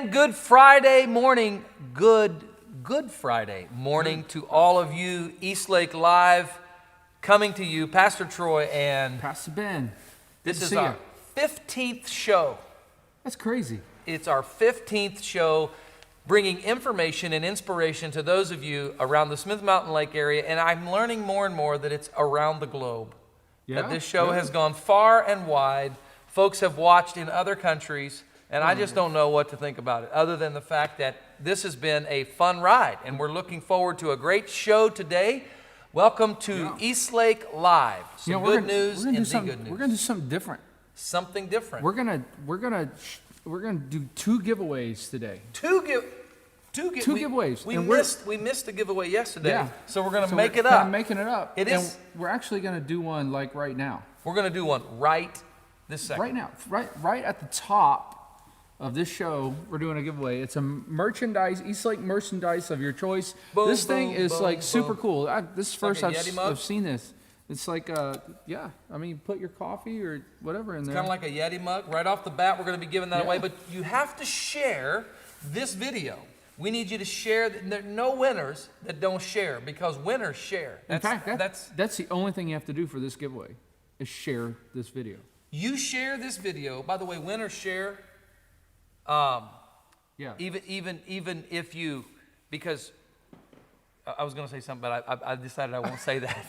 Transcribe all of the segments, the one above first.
And Good Friday morning, Good Friday morning to all of you. Eastlake Live coming to you, Pastor Troy and Pastor Ben. This is our 15th show. That's crazy. It's our 15th show, bringing information and inspiration to those of you around the Smith Mountain Lake area, and I'm learning more and more that it's around the globe. That this show has gone far and wide. Folks have watched in other countries, and I just don't know what to think about it, other than the fact that this has been a fun ride, and we're looking forward to a great show today. Welcome to Eastlake Live. Some good news and the good news. We're gonna do something different. Something different. We're gonna do two giveaways today. Two giveaways. We missed the giveaway yesterday, so we're gonna So make we're it up. Making it up. It is. And we're actually gonna do one like right now. We're gonna do one right this second. Right now, right at the top of this show, we're doing a giveaway. It's a merchandise, Eastlake merchandise of your choice. Boom, this thing boom, is boom, like boom. super cool. This is first like a Yeti mug? I've seen this. It's like, I mean, put your coffee or whatever in there. Kind of like a Yeti mug. Right off the bat, we're going to be giving that away, but you have to share this video. We need you to share. There are no winners that don't share, because winners share. In fact, that's the only thing you have to do for this giveaway, is share this video. You share this video. By the way, winners share. Even if you, because I was going to say something, but I decided I won't say that.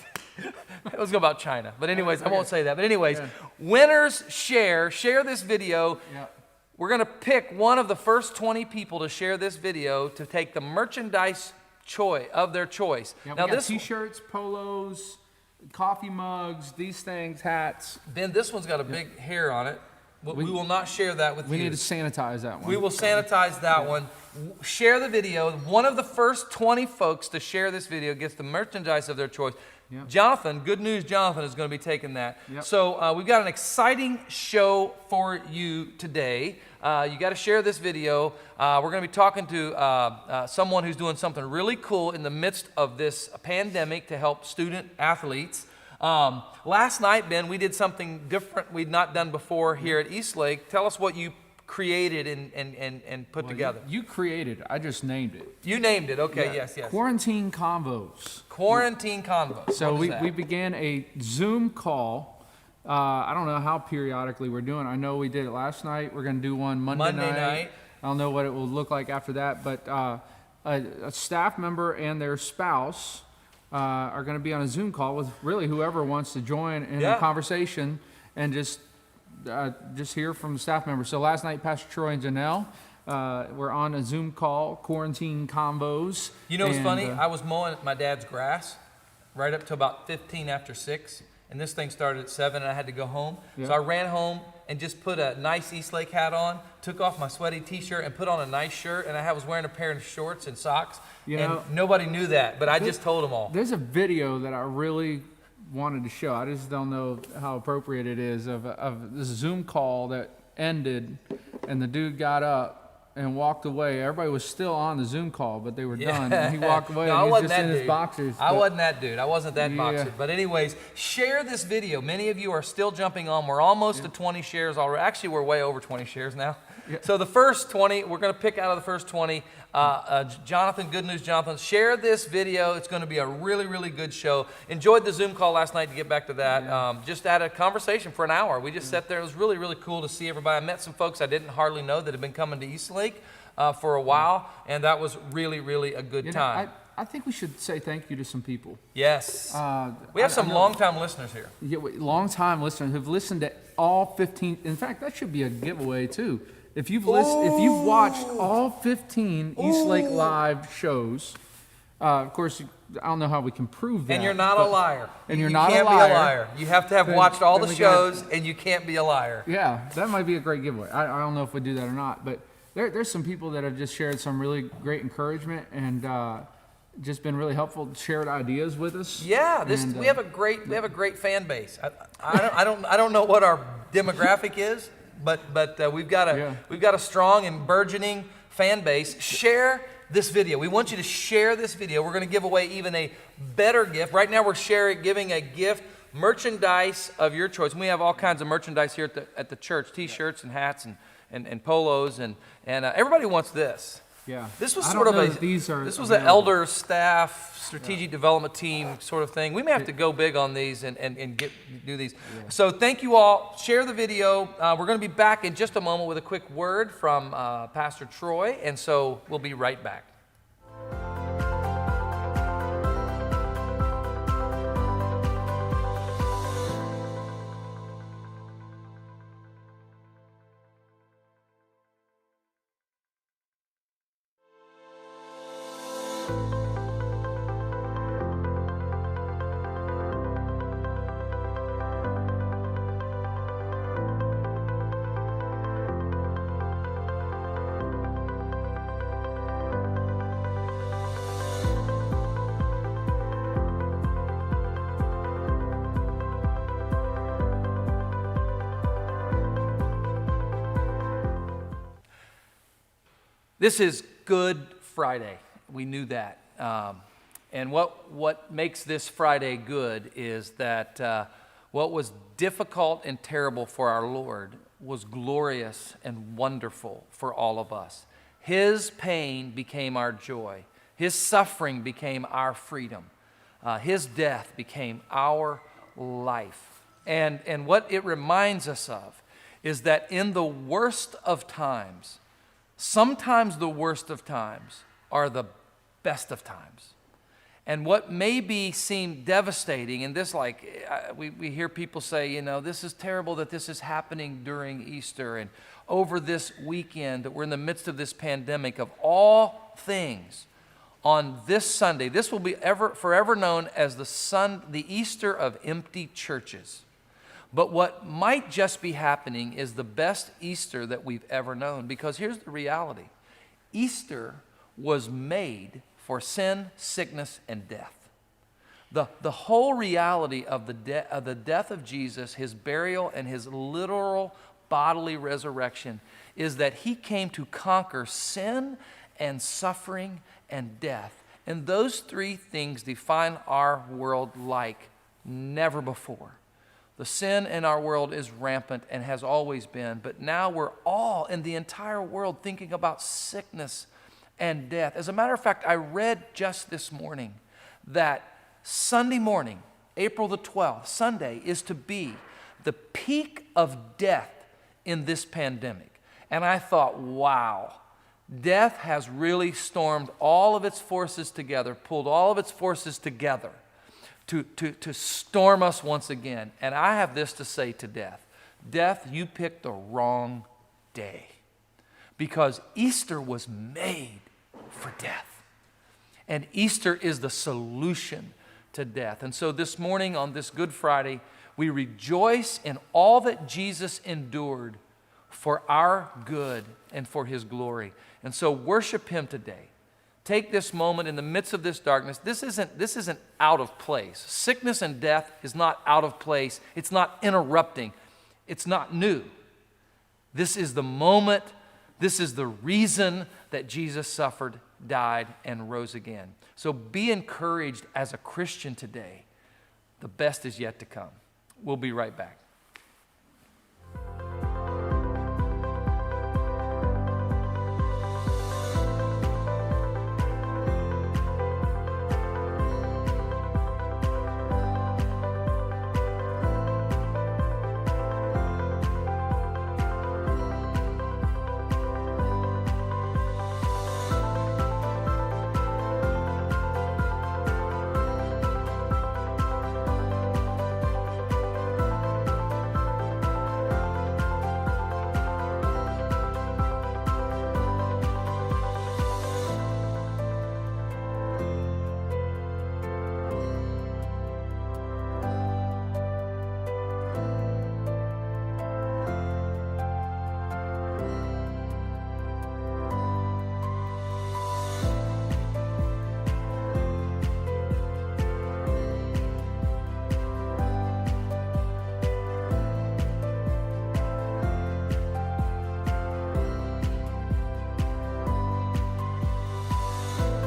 It was about China. But anyways, I won't say that. But anyways, winners share this video. Yeah. We're going to pick one of the first 20 people to share this video to take the merchandise of their choice. Yeah, now, we got t-shirts, polos, coffee mugs, these things, hats. Ben, this one's got a big hair on it. We will not share that with you. We need to sanitize that one. We will sanitize that one. Share the video. One of the first 20 folks to share this video gets the merchandise of their choice. Yep. Jonathan, good news, Jonathan is going to be taking that. Yep. So we've got an exciting show for you today. You got to share this video. We're going to be talking to someone who's doing something really cool in the midst of this pandemic to help student athletes. Last night, Ben, we did something different we'd not done before here at Eastlake. Tell us what you created and put together. You created it. I just named it. You named it. Okay, yes. Quarantine Convos. Quarantine Convos. So we began a Zoom call. I don't know how periodically we're doing. I know we did it last night. We're going to do one Monday night. I don't know what it will look like after that, but a staff member and their spouse are going to be on a Zoom call with really whoever wants to join in a conversation and just hear from the staff members. So last night, Pastor Troy and Janelle were on a Zoom call, Quarantine Convos. You know what's funny? I was mowing my dad's grass right up to about 15 after 6, and this thing started at 7, and I had to go home. Yeah. So I ran home and just put a nice Eastlake hat on, took off my sweaty t-shirt and put on a nice shirt, and I was wearing a pair of shorts and socks. And nobody knew that, but I just told them all. There's a video that I really wanted to show. I just don't know how appropriate it is of this Zoom call that ended, and the dude got up and walked away. Everybody was still on the Zoom call, but they were done. And he walked away, and he was just in his boxers. I wasn't that dude. I wasn't that boxer. But anyways, share this video. Many of you are still jumping on. We're almost to 20 shares already. Actually, we're way over 20 shares now. Yeah. So the first 20, we're going to pick out of the first 20. Jonathan, good news, Jonathan. Share this video. It's going to be a really, really good show. Enjoyed the Zoom call last night, to get back to that. Just had a conversation for an hour. We just sat there. It was really, really cool to see everybody. I met some folks I didn't hardly know that had been coming to Eastlake for a while, and that was really, really a good time. I think we should say thank you to some people. Yes. We have some long-time listeners here. Yeah, long-time listeners who've listened to all 15. In fact, that should be a giveaway, too. If you've watched all 15 Eastlake Live shows, of course, I don't know how we can prove that. And you're not a liar. And you can't be a liar. You have to have watched all the shows, and you can't be a liar. Yeah, that might be a great giveaway. I don't know if we do that or not, but there's some people that have just shared some really great encouragement and just been really helpful, shared ideas with us. Yeah, we have a great fan base. I don't know what our demographic is. But we've got a strong and burgeoning fan base. Share this video. We want you to share this video. We're going to give away even a better gift. Right now we're giving a gift, merchandise of your choice. And we have all kinds of merchandise here at the church, t-shirts and hats and and polos, and everybody wants this. Yeah. This was I sort don't of know a that these are this was an available. elder staff strategic development team sort of thing. We may have to go big on these and do these. Yeah. So thank you all. Share the video. We're going to be back in just a moment with a quick word from Pastor Troy, and so we'll be right back. This is Good Friday. We knew that. And what makes this Friday good is that what was difficult and terrible for our Lord was glorious and wonderful for all of us. His pain became our joy. His suffering became our freedom. His death became our life. And what it reminds us of is that in the worst of times, sometimes the worst of times are the best of times. And what maybe seem devastating, and this we hear people say, this is terrible that this is happening during Easter and over this weekend, that we're in the midst of this pandemic. Of all things, on this Sunday, this will be forever known as the Easter of empty churches. But what might just be happening is the best Easter that we've ever known, because here's the reality. Easter was made for sin, sickness, and death. The whole reality of the death of Jesus, his burial, and his literal bodily resurrection is that he came to conquer sin and suffering and death. And those three things define our world like never before. The sin in our world is rampant and has always been, but now we're all in the entire world thinking about sickness and death. As a matter of fact, I read just this morning that Sunday morning, April the 12th, Sunday, is to be the peak of death in this pandemic. And I thought, wow, death has really stormed all of its forces together, pulled all of its forces together to storm us once again. And I have this to say to death. Death, you picked the wrong day, because Easter was made for death. And Easter is the solution to death. And so this morning on this Good Friday, we rejoice in all that Jesus endured for our good and for his glory. And so worship him today. Take this moment in the midst of this darkness. This isn't out of place. Sickness and death is not out of place. It's not interrupting. It's not new. This is the moment. This is the reason that Jesus suffered, died, and rose again. So be encouraged as a Christian today. The best is yet to come. We'll be right back.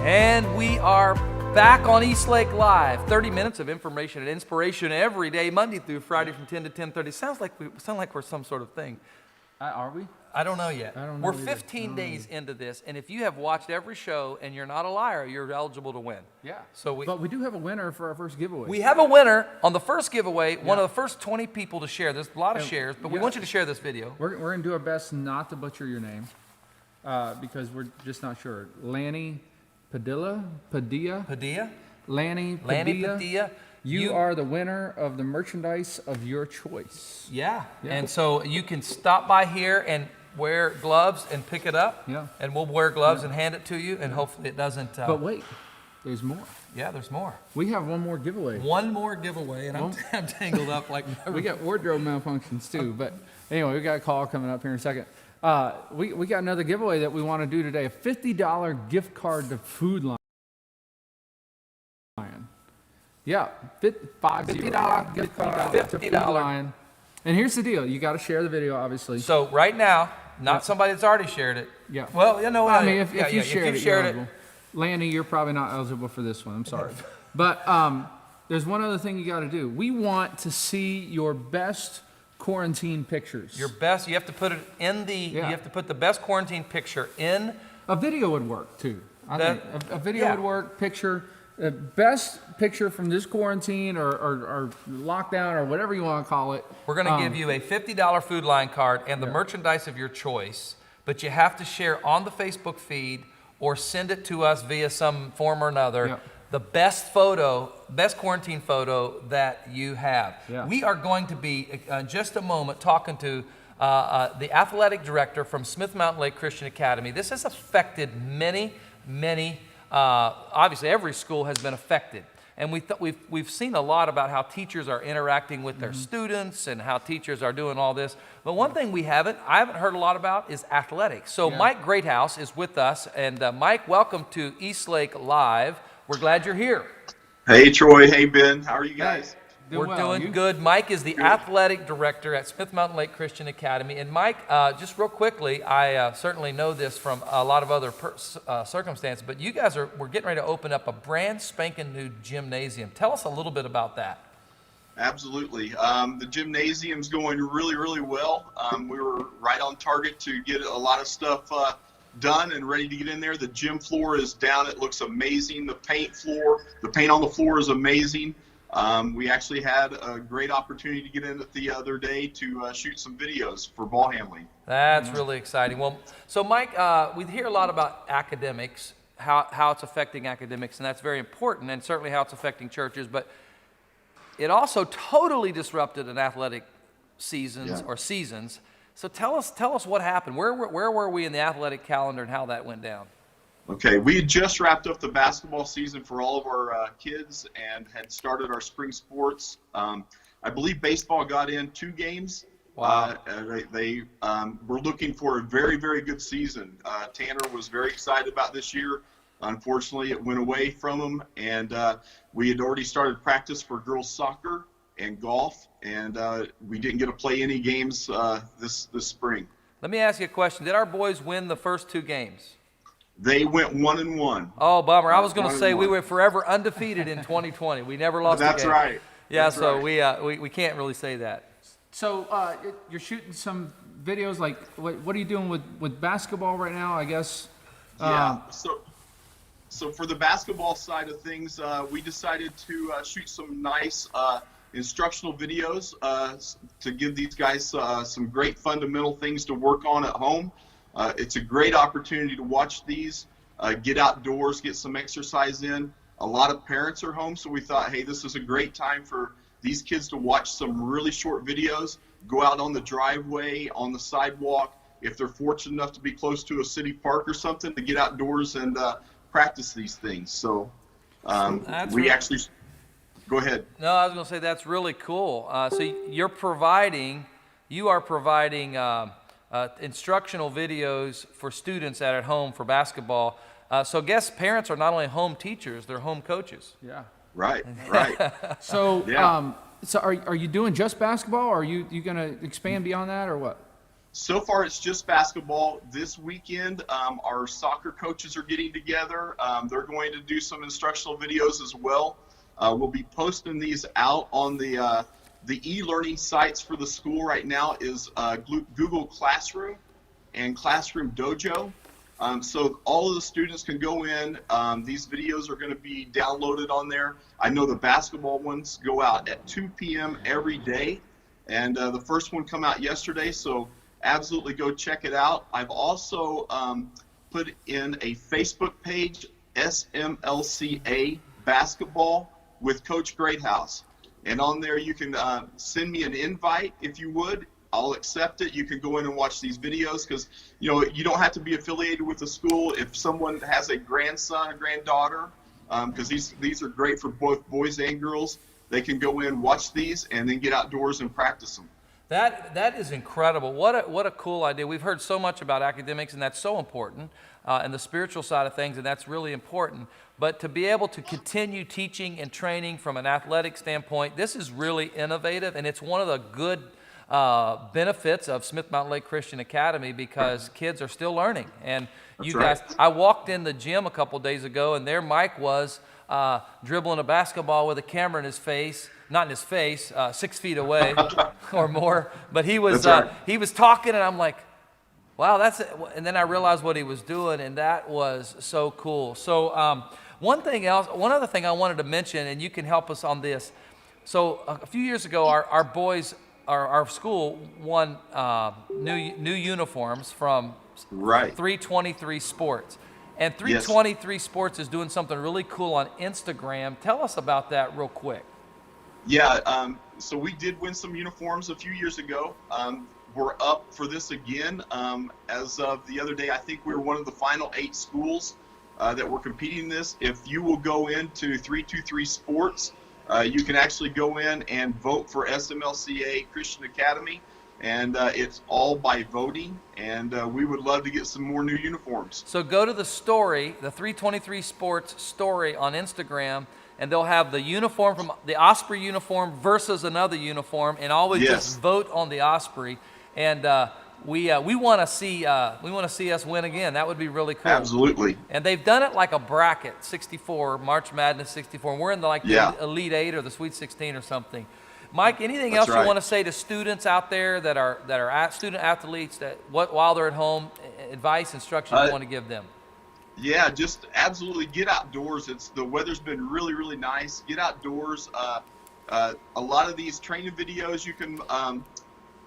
And we are back on Eastlake Live. 30 minutes of information and inspiration every day, Monday through Friday from 10 to 10:30. Sound like we're some sort of thing. Are we? I don't know yet. I don't know We're either. 15 days into this, and if you have watched every show and you're not a liar, you're eligible to win. Yeah. So but we do have a winner for our first giveaway. we have a winner on the first giveaway, one of the first 20 people to share. There's a lot of shares, but we yeah. want you to share this video. We're going to do our best not to butcher your name because we're just not sure. Lanny Padilla? Lanny Padilla. You are the winner of the merchandise of your choice. Yeah. And so you can stop by here and wear gloves and pick it up. Yeah. And we'll wear gloves and hand it to you, and hopefully it doesn't. But wait, there's more. Yeah, there's more. We have one more giveaway. One more giveaway, and I'm tangled up like never. We got wardrobe malfunctions too, but anyway, we got a call coming up here in a second. We got another giveaway that we want to do today, a $50 gift card to Food Lion. Yeah, $50 gift card to Food Lion. And here's the deal. You got to share the video, obviously. So right now, not somebody that's already shared it. Yeah. Well, you know, I mean, if you shared if it, you're you're eligible. Lanny, you're probably not eligible for this one. I'm sorry. But there's one other thing you got to do. We want to see your best quarantine pictures. Your best. You have to put it in the. You have to put the best quarantine picture in. A video would work too. I think a video would work. Picture. The best picture from this quarantine or lockdown or whatever you want to call it. We're going to give you a $50 Food Lion card and the merchandise of your choice, but you have to share on the Facebook feed or send it to us via some form or another. The best quarantine photo that you have. We are going to be, in just a moment, talking to the athletic director from Smith Mountain Lake Christian Academy. This has affected many obviously every school has been affected, and we've seen a lot about how teachers are interacting with their students and how teachers are doing all this. But one thing I haven't heard a lot about is athletics. So Mike Greathouse is with us, and Mike, welcome to Eastlake Live. We're glad you're here. Hey Troy, hey Ben, how are you guys? We're doing good. Mike is the athletic director at Smith Mountain Lake Christian Academy. And Mike, just real quickly, I certainly know this from a lot of other circumstances, but you guys we're getting ready to open up a brand spanking new gymnasium. Tell us a little bit about that. Absolutely. The gymnasium's going really, really well. We were right on target to get a lot of stuff done and ready to get in there. The gym floor is down. It looks amazing. The paint on the floor is amazing. We actually had a great opportunity to get in it the other day to shoot some videos for ball handling. That's really exciting. Well, so Mike, we hear a lot about academics, how it's affecting academics, and that's very important, and certainly how it's affecting churches, but it also totally disrupted an athletic seasons. So tell us what happened. Where were we in the athletic calendar and how that went down? Okay, we had just wrapped up the basketball season for all of our kids and had started our spring sports. I believe baseball got in 2 games. Wow. They were looking for a very, very good season. Tanner was very excited about this year. Unfortunately, it went away from him, and we had already started practice for girls soccer and golf, and we didn't get to play any games this spring. Let me ask you a question. Did our boys win the first 2 games? They went 1-1. Oh, bummer. I was going to say we were forever undefeated in 2020. We never lost a game. That's right. Yeah, That's so right. we can't really say that. So you're shooting some videos, like what are you doing with basketball right now, I guess? So for the basketball side of things, we decided to shoot some nice instructional videos to give these guys some great fundamental things to work on at home. It's a great opportunity to watch these, get outdoors, get some exercise in. A lot of parents are home, so we thought, hey, this is a great time for these kids to watch some really short videos, go out on the driveway, on the sidewalk, if they're fortunate enough to be close to a city park or something, to get outdoors and practice these things. So actually, go ahead. No, I was going to say that's really cool. So you are providing instructional videos for students at home for basketball. So I guess parents are not only home teachers, they're home coaches. Yeah. Right. So, yeah. So are you doing just basketball, or are you going to expand beyond that, or what? So far, it's just basketball. This weekend, our soccer coaches are getting together. They're going to do some instructional videos as well. We'll be posting these out on the e-learning sites for the school right now is Google Classroom. and Classroom Dojo. So all of the students can go in. These videos are going to be downloaded on there. I know the basketball ones go out at 2 p.m. every day, and the first one come out yesterday, so absolutely go check it out. I've also put in a Facebook page, SMLCA Basketball with Coach Greathouse. And on there you can send me an invite if you would. I'll accept it. You can go in and watch these videos because, you know, you don't have to be affiliated with the school. If someone has a grandson or granddaughter, because these are great for both boys and girls, they can go in, watch these, and then get outdoors and practice them. That is incredible. What a cool idea. We've heard so much about academics, and that's so important, and the spiritual side of things, and that's really important. But to be able to continue teaching and training from an athletic standpoint, this is really innovative, and it's one of the good benefits of Smith Mountain Lake Christian Academy because kids are still learning. And That's you guys, right. I walked in the gym a couple days ago, and there Mike was dribbling a basketball with a camera in his face. Not in his face, 6 feet away or more. But he was That's right. he was talking, and I'm like, wow, that's it. And then I realized what he was doing, and that was so cool. So one other thing I wanted to mention, and you can help us on this. So a few years ago, our boys, our school won new uniforms from Right. 323 Sports. And 323 Sports is doing something really cool on Instagram. Tell us about that real quick. Yeah, so we did win some uniforms a few years ago. We're up for this again. As of the other day, I think we were one of the final 8 schools that were competing in this. If you will go into 323 Sports, you can actually go in and vote for SMLCA Christian Academy, and it's all by voting, and we would love to get some more new uniforms. So go to the story, the 323 Sports story on Instagram, and they'll have the uniform from the Osprey uniform versus another uniform, and always Yes. just vote on the Osprey. And we want to see us win again. That would be really cool. Absolutely. And they've done it like a bracket, 64, March Madness 64. And we're in the Yeah. the Elite 8 or the Sweet 16 or something. Mike, anything That's else you right. want to say to students out there that are student athletes while they're at home, advice, instruction you want to give them? Yeah, just absolutely get outdoors. The weather's been really, really nice. Get outdoors. A lot of these training videos, you can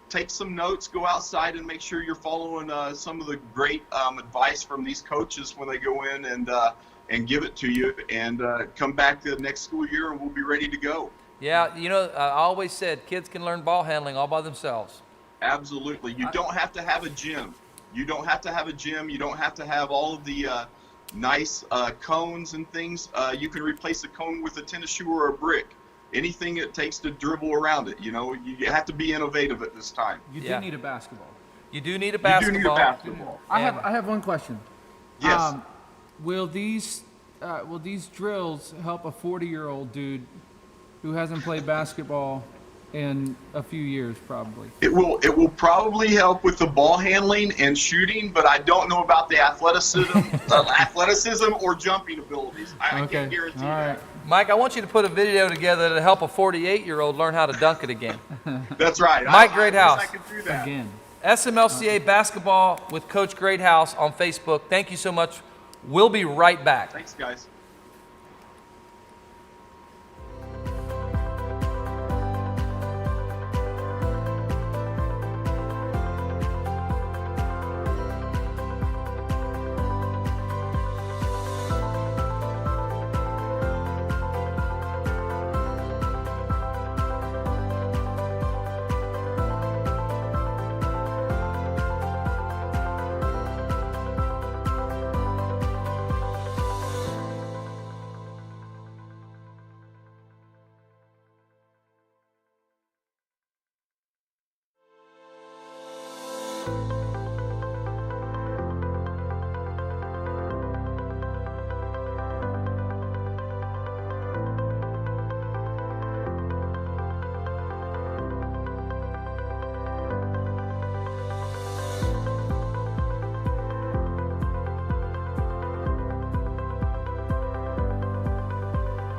take some notes, go outside, and make sure you're following some of the great advice from these coaches when they go in and give it to you. And come back the next school year, and we'll be ready to go. Yeah, you know, I always said kids can learn ball handling all by themselves. Absolutely. You don't have to have a gym. You don't have to have a gym. You don't have to have all of the nice cones and things. You can replace a cone with a tennis shoe or a brick. Anything it takes to dribble around it. You know, you have to be innovative at this time. You Yeah. do need a basketball. You do need a You basketball. do need a basketball. I have one question. Yes. Will these drills help a 40-year-old dude who hasn't played basketball in a few years, probably? It will probably help with the ball handling and shooting, but I don't know about the athleticism or jumping abilities. I Okay. can't guarantee All right. that. Mike, I want you to put a video together to help a 48-year-old learn how to dunk it again. That's right. Mike I Greathouse. wish I could do that. Again. SMLCA Basketball with Coach Greathouse on Facebook. Thank you so much. We'll be right back. Thanks, guys.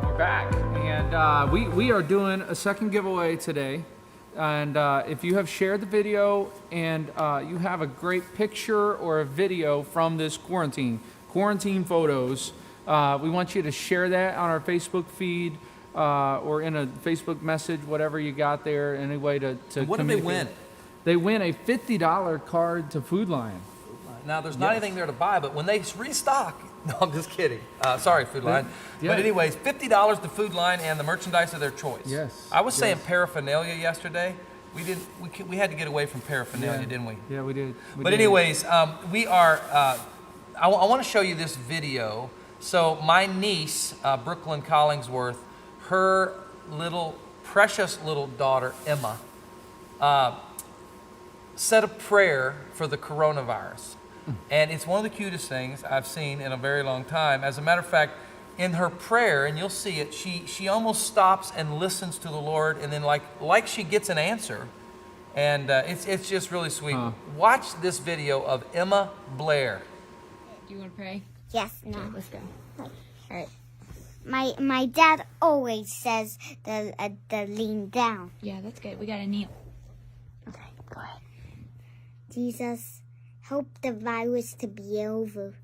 We're back, and we are doing a second giveaway today. And if you have shared the video and you have a great picture or a video from this quarantine photos, we want you to share that on our Facebook feed or in a Facebook message, whatever you got there, any way to What do they win? They win a $50 card to Food Lion. Now, there's not anything there to buy, but when they restock, no, I'm just kidding. Sorry, Food Line. Yeah. But anyways, $50 to Food Line and the merchandise of their choice. Yes. I was saying paraphernalia yesterday. We had to get away from paraphernalia, didn't we? Yeah, we did. But anyways, we are. I want to show you this video. So my niece, Brooklyn Collingsworth, her precious little daughter Emma, said a prayer for the coronavirus. And it's one of the cutest things I've seen in a very long time. As a matter of fact, in her prayer, and you'll see it, she almost stops and listens to the Lord, and then like she gets an answer. And it's just really sweet. Watch this video of Emma Blair. Do you want to pray? Yes, no. Okay, let's go. All right. My dad always says the lean down. Yeah, that's good. We got to kneel. Okay, go ahead. Jesus, help the virus to be over.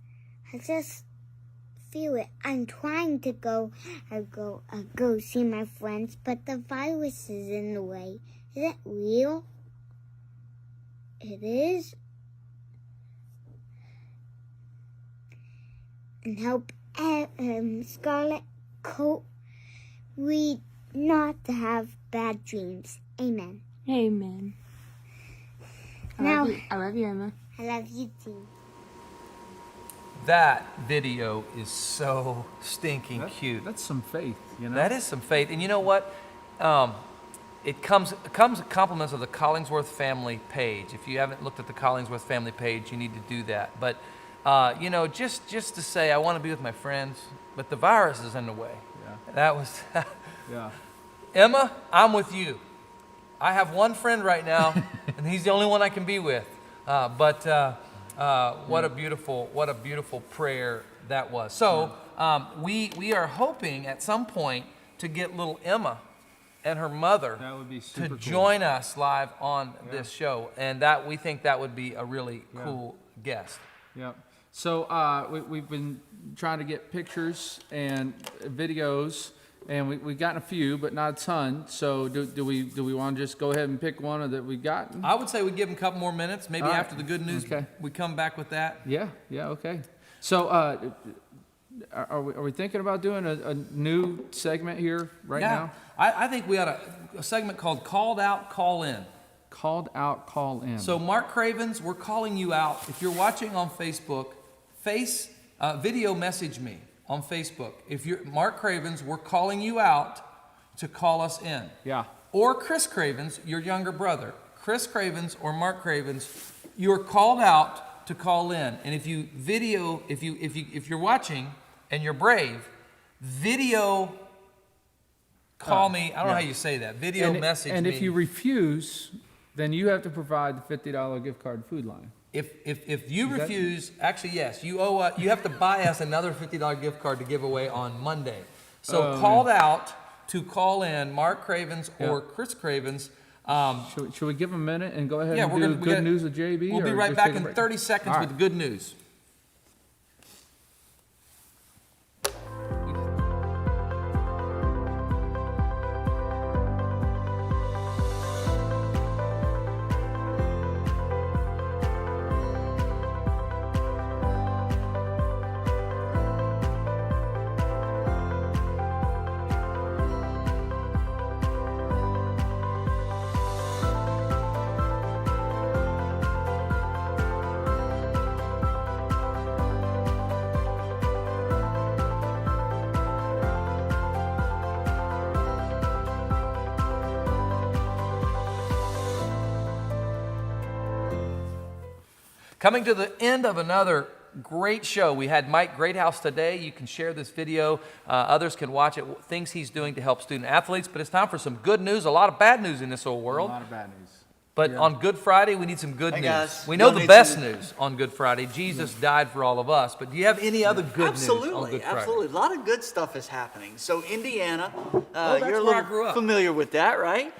I just feel it. I'm trying to go see my friends, but the virus is in the way. Is it real? It is. And help Scarlet Coat we not to have bad dreams. Amen. Amen. Now, I love you, Emma. I love you too. That video is so stinking cute. That's some faith, you know. That is some faith. And you know what? It comes compliments of the Collingsworth family page. If you haven't looked at the Collingsworth family page, you need to do that. But you know, just to say I want to be with my friends, but the virus is in the way. Yeah. That was Yeah. Emma, I'm with you. I have one friend right now, and he's the only one I can be with. What a beautiful prayer that was. So we are hoping at some point to get little Emma and her mother That would be super cool. join us live on this show, and we think that would be a really cool guest. Yep. So we've been trying to get pictures and videos, and we've gotten a few, but not a ton. So do we want to just go ahead and pick one that we've gotten? I would say we give them a couple more minutes. Maybe All right. after the good news, Okay. we come back with that. Yeah. Okay. So are we thinking about doing a new segment here right now? I think we ought a segment called Called Out, Call In. Called out, call in. So Mark Cravens, we're calling you out. If you're watching on Facebook, video message me on Facebook. If you're Mark Cravens, we're calling you out to call us in. Yeah. Or Chris Cravens, your younger brother. Chris Cravens or Mark Cravens, you're called out to call in. And if you're watching and you're brave, video call me. I don't know how you say that. Video message me. And if you refuse, then you have to provide the $50 gift card to Food Lion. If you refuse, actually yes, you owe you have to buy us another $50 gift card to give away on Monday. So called out to call in Mark Cravens or Chris Cravens. Should we give them a minute and go ahead and we're do good news with JB? We'll be or right just back take a in break? 30 seconds All with right. good news. Coming to the end of another great show. We had Mike Greathouse today. You can share this video. Others can watch it. Things he's doing to help student athletes. But it's time for some good news. A lot of bad news in this old world. A lot of bad news. But on Good Friday, we need some good news. Guys. We know You'll the need best some- news on Good Friday. Jesus died for all of us. But do you have any other good news on Good Friday? Absolutely. A lot of good stuff is happening. So Indiana, that's you're a where I little grew up. familiar with that, right?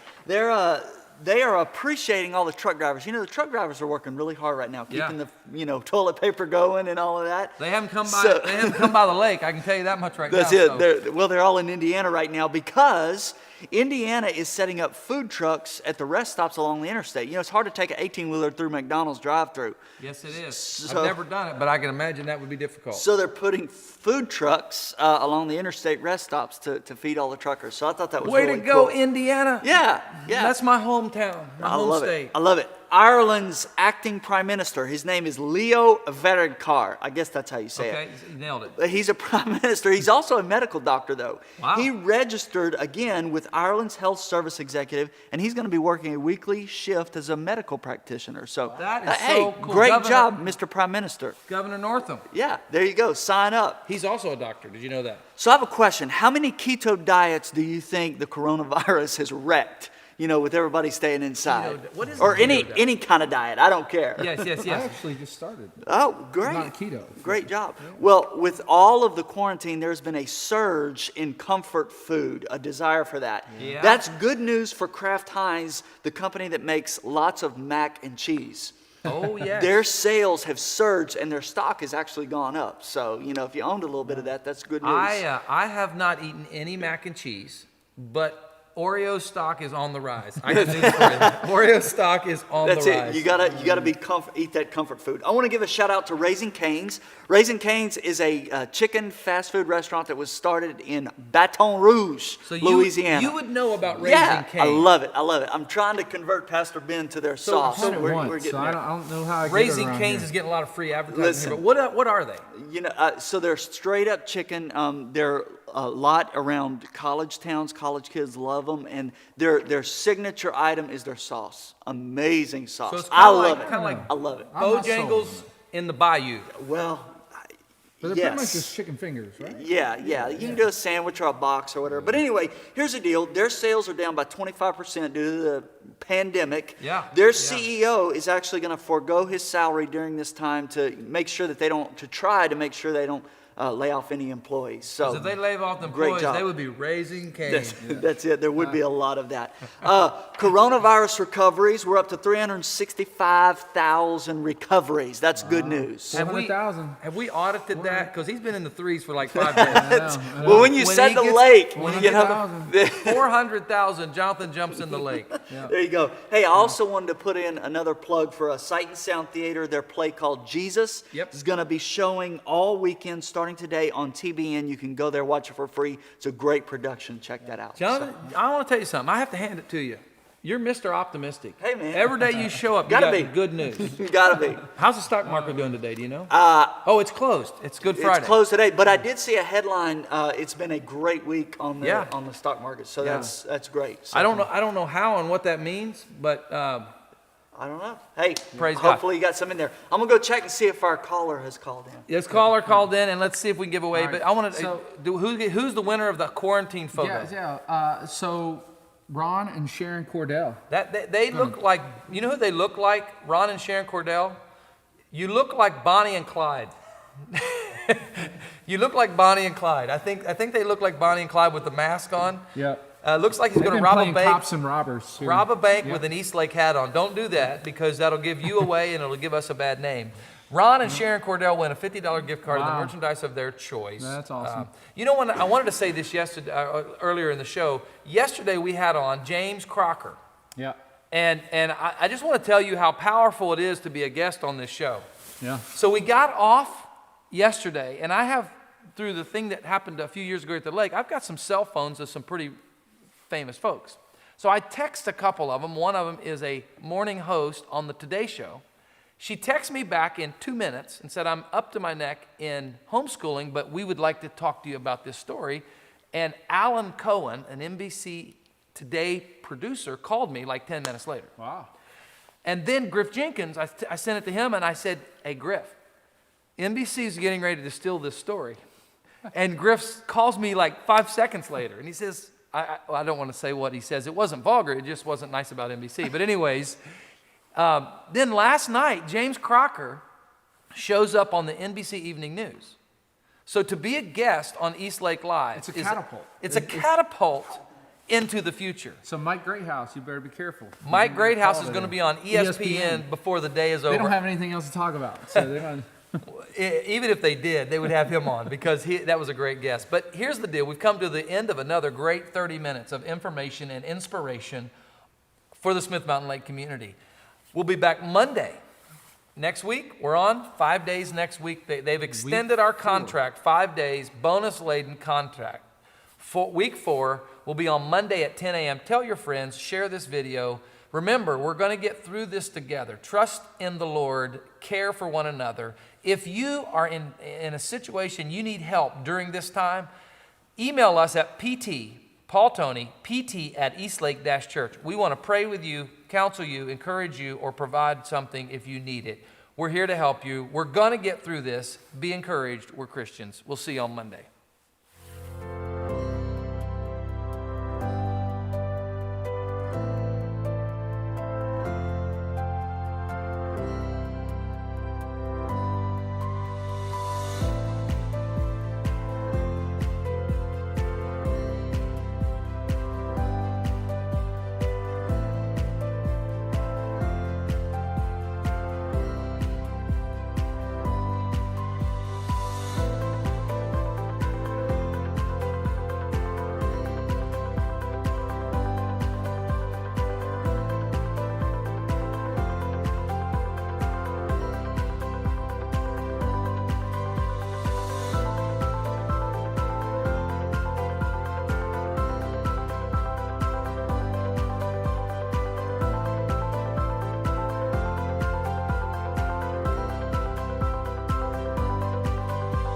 they are appreciating all the truck drivers. You know, the truck drivers are working really hard right now, keeping the toilet paper going and all of that. They haven't come by. They haven't come by the lake. I can tell you that much right That's now. it. They're all in Indiana right now because Indiana is setting up food trucks at the rest stops along the interstate. You know, it's hard to take an 18-wheeler through McDonald's drive-through. Yes, it is. So- I've never done it, but I can imagine that would be difficult. So they're putting food trucks along the interstate rest stops to feed all the truckers. So I thought that was Way really to go, cool. Indiana. Yeah. That's my hometown, my home love state. it. I love it. Ireland's acting prime minister, his name is Leo Varadkar. I guess that's how you say Okay, it. you nailed it. He's a prime minister. He's also a medical doctor, though. Wow. He registered again with Ireland's health service executive, and he's going to be working a weekly shift as a medical practitioner. So, That is hey, so cool. great Governor- job, Mr. Prime Minister. Governor Northam. Yeah, there you go. Sign up. He's also a doctor. Did you know that? So I have a question. How many keto diets do you think the coronavirus has wrecked? You know, with everybody staying inside. What is a or keto any diet? any kind of diet. I don't care. Yes, yes, I yes. actually just started. Oh, great. Not keto. Great job. Well, with all of the quarantine, there's been a surge in comfort food, a desire for that. Yeah. That's good news for Kraft Heinz, the company that makes lots of mac and cheese. Oh, yes. Their sales have surged and their stock has actually gone up. So, you know, if you owned a little bit of that, that's good news. I have not eaten any mac and cheese, but Oreo stock is on the rise. I got news for you. Oreo stock is on That's the it. rise. You gotta be eat that comfort food. I want to give a shout out to Raising Cane's. Raising Cane's is a chicken fast food restaurant that was started in Baton Rouge, So Louisiana. you would know about Raising yeah, Cane's. I love it. I love it. I'm trying to convert Pastor Ben to their sauce. I've had it We're once, getting so I there. don't know how I get Raising it around Cane's here. is getting a lot of free advertising Listen. here, but what are they? You know, so they're straight up chicken. They're a lot around college towns. College kids love them, and their signature item is their sauce. Amazing sauce. So it's I kinda love like- it. kinda like I love it. I'm not sold on Bojangles in the bayou. Well, But they're yes. pretty much just chicken fingers, right? Yeah. You can do a sandwich or a box or whatever. But anyway, here's the deal. Their sales are down by 25% due to the pandemic. Yeah, Their yeah. CEO is actually going to forego his salary during this time to make sure that they don't lay off any employees. So If they lay off the great employees, job. they would be Raising Cane's. That's it. There would be a lot of that. Coronavirus recoveries, we're up to 365,000 recoveries. That's good news. Have we- 400,000. Have we audited that? Because he's been in the threes for like 5 days. I know. Well, when you When said he the gets- lake, when you he know, 400,000, Jonathan jumps in the lake. there you go. Hey, I also wanted to put in another plug for a Sight and Sound Theater. Their play called Jesus Yep. is going to be showing all weekend starting today on TBN. You can go there, watch it for free. It's a great production. Check that out. Jonathan, I want to tell you something. I have to hand it to you. You're Mr. Optimistic. Hey, man. Every day you show up, you Gotta got be. good news. You gotta be. How's the stock market doing today? Do you know? Oh, it's closed. It's Good Friday. It's closed today, but I did see a headline. It's been a great week on the Yeah. on the stock market, so Yeah. that's great. So, I don't know how and what that means, but I don't know. Hey, Praise God. hopefully you got some in there. I'm gonna go check and see if our caller has called in. this caller called in, and let's see if we can give away. All right. But I want to So- who's the winner of the quarantine photo? So Ron and Sharon Cordell. That they look like, you know who they look like? Ron and Sharon Cordell. You look like Bonnie and Clyde. You look like Bonnie and Clyde. I think they look like Bonnie and Clyde with the mask on. Yeah. Looks like he's They've going to been rob a playing bank. cops and robbers. Too. Rob a bank Yeah. with an Eastlake hat on. Don't do that because that'll give you away and it'll give us a bad name. Ron and Sharon Cordell win a $50 gift card and the Wow. merchandise of their choice. That's awesome. You know, when I wanted to say this yesterday, earlier in the show. Yesterday we had on James Crocker, Yeah. and I just want to tell you how powerful it is to be a guest on this show. Yeah. So we got off yesterday, and I have, through the thing that happened a few years ago at the lake, I've got some cell phones of some pretty famous folks. So I text a couple of them. One of them is a morning host on the Today Show. She texted me back in 2 minutes and said, I'm up to my neck in homeschooling, but we would like to talk to you about this story. And Alan Cohen, an NBC Today producer, called me like 10 minutes later. Wow. And then Griff Jenkins, I sent it to him and I said, hey, Griff, NBC's getting ready to steal this story. And Griff calls me like 5 seconds later and he says, I don't want to say what he says. It wasn't vulgar. It just wasn't nice about NBC. But anyways, then last night, James Crocker shows up on the NBC Evening News. So to be a guest on Eastlake Live. It's a catapult. It's a catapult into the future. So Mike Greathouse, you better be careful. Mike Greathouse is Call going to today. be on ESPN before the day is over. They don't have anything else to talk about, so they're going Even if they did, they would have him on because that was a great guest. But here's the deal. We've come to the end of another great 30 minutes of information and inspiration for the Smith Mountain Lake community. We'll be back Monday. Next week, we're on 5 days next week. They've extended our contract, 5 days, bonus-laden contract. Week 4 will be on Monday at 10 a.m. Tell your friends, share this video. Remember, we're going to get through this together. Trust in the Lord, care for one another. If you are in a situation you need help during this time, email us at Paul Tony, pt@eastlake-church. We want to pray with you, counsel you, encourage you, or provide something if you need it. We're here to help you. We're going to get through this. Be encouraged. We're Christians. We'll see you on Monday.